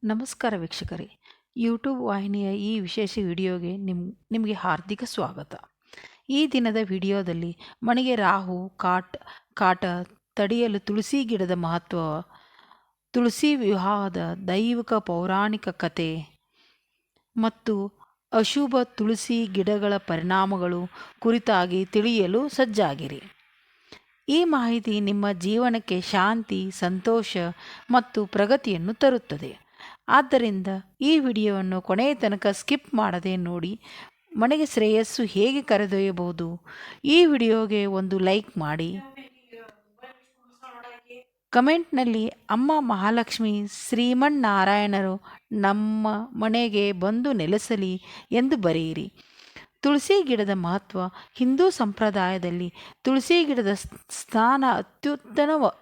ನಮಸ್ಕಾರ ವೀಕ್ಷಕರೇ, ಯೂಟ್ಯೂಬ್ ವಾಹಿನಿಯ ಈ ವಿಶೇಷ ವಿಡಿಯೋಗೆ ನಿಮಗೆ ಹಾರ್ದಿಕ ಸ್ವಾಗತ. ಈ ದಿನದ ವಿಡಿಯೋದಲ್ಲಿ ಮನೆಗೆ ರಾಹು ಕಾಟ ತಡೆಯಲು ತುಳಸಿ ಗಿಡದ ಮಹತ್ವ, ತುಳಸಿ ವಿವಾಹದ ದೈವಿಕ ಪೌರಾಣಿಕ ಕಥೆ ಮತ್ತು ಅಶುಭ ತುಳಸಿ ಗಿಡಗಳ ಪರಿಣಾಮಗಳು ಕುರಿತಾಗಿ ತಿಳಿಯಲು ಸಜ್ಜಾಗಿರಿ. ಈ ಮಾಹಿತಿ ನಿಮ್ಮ ಜೀವನಕ್ಕೆ ಶಾಂತಿ, ಸಂತೋಷ ಮತ್ತು ಪ್ರಗತಿಯನ್ನು ತರುತ್ತದೆ. ಆದ್ದರಿಂದ ಈ ವಿಡಿಯೋವನ್ನು ಕೊನೆಯ ತನಕ ಸ್ಕಿಪ್ ಮಾಡದೆ ನೋಡಿ. ಮನೆಗೆ ಶ್ರೇಯಸ್ಸು ಹೇಗೆ ಕರೆದೊಯ್ಯಬಹುದು? ಈ ವಿಡಿಯೋಗೆ ಒಂದು ಲೈಕ್ ಮಾಡಿ. ಕಮೆಂಟ್ನಲ್ಲಿ ಅಮ್ಮ ಮಹಾಲಕ್ಷ್ಮಿ, ಶ್ರೀಮನ್ನಾರಾಯಣರು ನಮ್ಮ ಮನೆಗೆ ಬಂದು ನೆಲೆಸಲಿ ಎಂದು ಬರೆಯಿರಿ. ತುಳಸಿ ಗಿಡದ ಮಹತ್ವ. ಹಿಂದೂ ಸಂಪ್ರದಾಯದಲ್ಲಿ ತುಳಸಿ ಗಿಡದ ಸ್ಥಾನ ಅತ್ಯುನ್ನತವಾಗಿದೆ.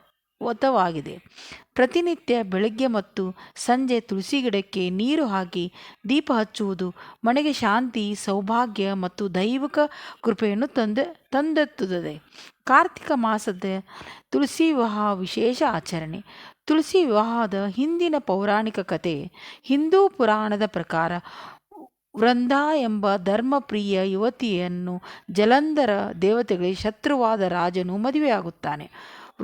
ಪ್ರತಿನಿತ್ಯ ಬೆಳಗ್ಗೆ ಮತ್ತು ಸಂಜೆ ತುಳಸಿ ಗಿಡಕ್ಕೆ ನೀರು ಹಾಕಿ ದೀಪ ಹಚ್ಚುವುದು ಮನೆಗೆ ಶಾಂತಿ, ಸೌಭಾಗ್ಯ ಮತ್ತು ದೈವಿಕ ಕೃಪೆಯನ್ನು ತಂದೆತ್ತುತ್ತದೆ. ಕಾರ್ತಿಕ ಮಾಸದ ತುಳಸಿ ವಿವಾಹ ವಿಶೇಷ ಆಚರಣೆ. ತುಳಸಿ ವಿವಾಹದ ಹಿಂದಿನ ಪೌರಾಣಿಕ ಕಥೆ. ಹಿಂದೂ ಪುರಾಣದ ಪ್ರಕಾರ ವೃಂದಾ ಎಂಬ ಧರ್ಮಪ್ರಿಯ ಯುವತಿಯನ್ನು ಜಲಂಧರ ದೇವತೆಗಳಿಗೆ ಶತ್ರುವಾದ ರಾಜನು ಮದುವೆಯಾಗುತ್ತಾನೆ.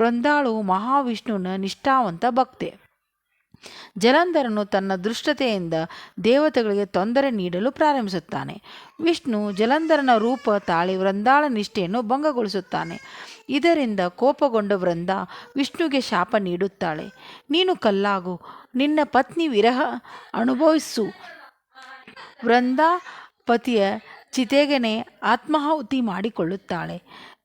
ವೃಂದಾಳು ಮಹಾವಿಷ್ಣುವಿನ ನಿಷ್ಠಾವಂತ ಭಕ್ತೆ. ಜಲಂಧರನು ತನ್ನ ದುಷ್ಟತೆಯಿಂದ ದೇವತೆಗಳಿಗೆ ತೊಂದರೆ ನೀಡಲು ಪ್ರಾರಂಭಿಸುತ್ತಾನೆ. ವಿಷ್ಣು ಜಲಂಧರನ ರೂಪ ತಾಳಿ ವೃಂದಾಳ ನಿಷ್ಠೆಯನ್ನು ಭಂಗಗೊಳಿಸುತ್ತಾನೆ. ಇದರಿಂದ ಕೋಪಗೊಂಡ ವೃಂದಾ ವಿಷ್ಣುಗೆ ಶಾಪ ನೀಡುತ್ತಾಳೆ. ನೀನು ಕಲ್ಲಾಗು, ನಿನ್ನ ಪತ್ನಿ ವಿರಹ ಅನುಭವಿಸು. ವೃಂದಾ ಪತಿಯ ಚಿತೆಗೇನೆ ಆತ್ಮಾಹುತಿ ಮಾಡಿಕೊಳ್ಳುತ್ತಾಳೆ.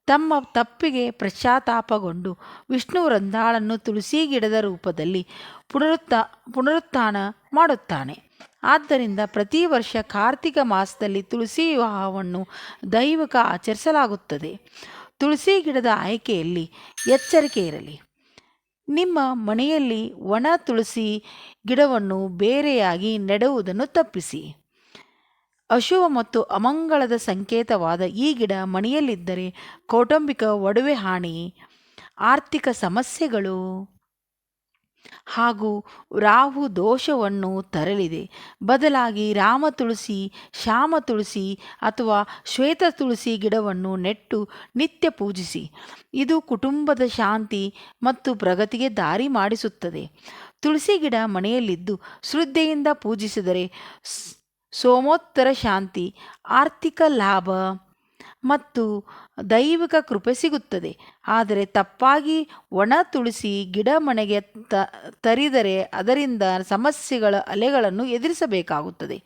ತಮ್ಮ ತಪ್ಪಿಗೆ ಪಶ್ಚಾತ್ತಾಪಗೊಂಡು ವಿಷ್ಣು ವೃಂದಾಳನ್ನು ತುಳಸಿ ಗಿಡದ ರೂಪದಲ್ಲಿ ಪುನರುತ್ಥಾನ ಮಾಡುತ್ತಾನೆ. ಆದ್ದರಿಂದ ಪ್ರತಿ ವರ್ಷ ಕಾರ್ತಿಕ ಮಾಸದಲ್ಲಿ ತುಳಸಿ ವಿವಾಹವನ್ನು ದೈವಿಕ ಆಚರಿಸಲಾಗುತ್ತದೆ. ತುಳಸಿ ಗಿಡದ ಆಯ್ಕೆಯಲ್ಲಿ ಎಚ್ಚರಿಕೆ ಇರಲಿ. ನಿಮ್ಮ ಮನೆಯಲ್ಲಿ ಒಣ ತುಳಸಿ ಗಿಡವನ್ನು ಬೇರೆಯಾಗಿ ನೆಡುವುದನ್ನು ತಪ್ಪಿಸಿ. ಅಶುಭ ಮತ್ತು ಅಮಂಗಳದ ಸಂಕೇತವಾದ ಈ ಗಿಡ ಮನೆಯಲ್ಲಿದ್ದರೆ ಕೌಟುಂಬಿಕ ಒಡವೆ ಹಾನಿ, ಆರ್ಥಿಕ ಸಮಸ್ಯೆಗಳು ಹಾಗೂ ರಾಹು ದೋಷವನ್ನು ತರಲಿದೆ. ಬದಲಾಗಿ ರಾಮ ತುಳಸಿ, ಶ್ಯಾಮ ತುಳಸಿ ಅಥವಾ ಶ್ವೇತ ತುಳಸಿ ಗಿಡವನ್ನು ನೆಟ್ಟು ನಿತ್ಯ ಪೂಜಿಸಿ. ಇದು ಕುಟುಂಬದ ಶಾಂತಿ ಮತ್ತು ಪ್ರಗತಿಗೆ ದಾರಿ ಮಾಡಿಸುತ್ತದೆ. ತುಳಸಿ ಗಿಡ ಮನೆಯಲ್ಲಿದ್ದು ಶ್ರದ್ಧೆಯಿಂದ ಪೂಜಿಸಿದರೆ ಸೋಮೋತ್ತರ ಶಾಂತಿ, ಆರ್ಥಿಕ ಲಾಭ ಮತ್ತು ದೈವಿಕ ಕೃಪೆ ಸಿಗುತ್ತದೆ. ಆದರೆ ತಪ್ಪಾಗಿ ಒಣ ತುಳಸಿ ಗಿಡ ಮನೆಗೆ ತರಿದರೆ ಅದರಿಂದ ಸಮಸ್ಯೆಗಳ ಅಲೆಗಳನ್ನು ಎದುರಿಸಬೇಕಾಗುತ್ತದೆ.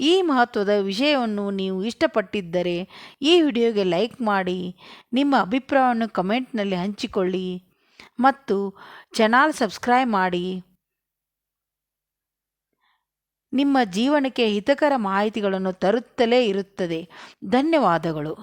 ಈ ಮಹತ್ವದ ವಿಷಯವನ್ನು ನೀವು ಇಷ್ಟಪಟ್ಟಿದ್ದರೆ ಈ ವಿಡಿಯೋಗೆ ಲೈಕ್ ಮಾಡಿ, ನಿಮ್ಮ ಅಭಿಪ್ರಾಯವನ್ನು ಕಮೆಂಟ್ನಲ್ಲಿ ಹಂಚಿಕೊಳ್ಳಿ ಮತ್ತು ಚಾನಲ್ ಸಬ್ಸ್ಕ್ರೈಬ್ ಮಾಡಿ. ನಿಮ್ಮ ಜೀವನಕ್ಕೆ ಹಿತಕರ ಮಾಹಿತಿಗಳನ್ನು ತರುತ್ತಲೇ ಇರುತ್ತದೆ. ಧನ್ಯವಾದಗಳು.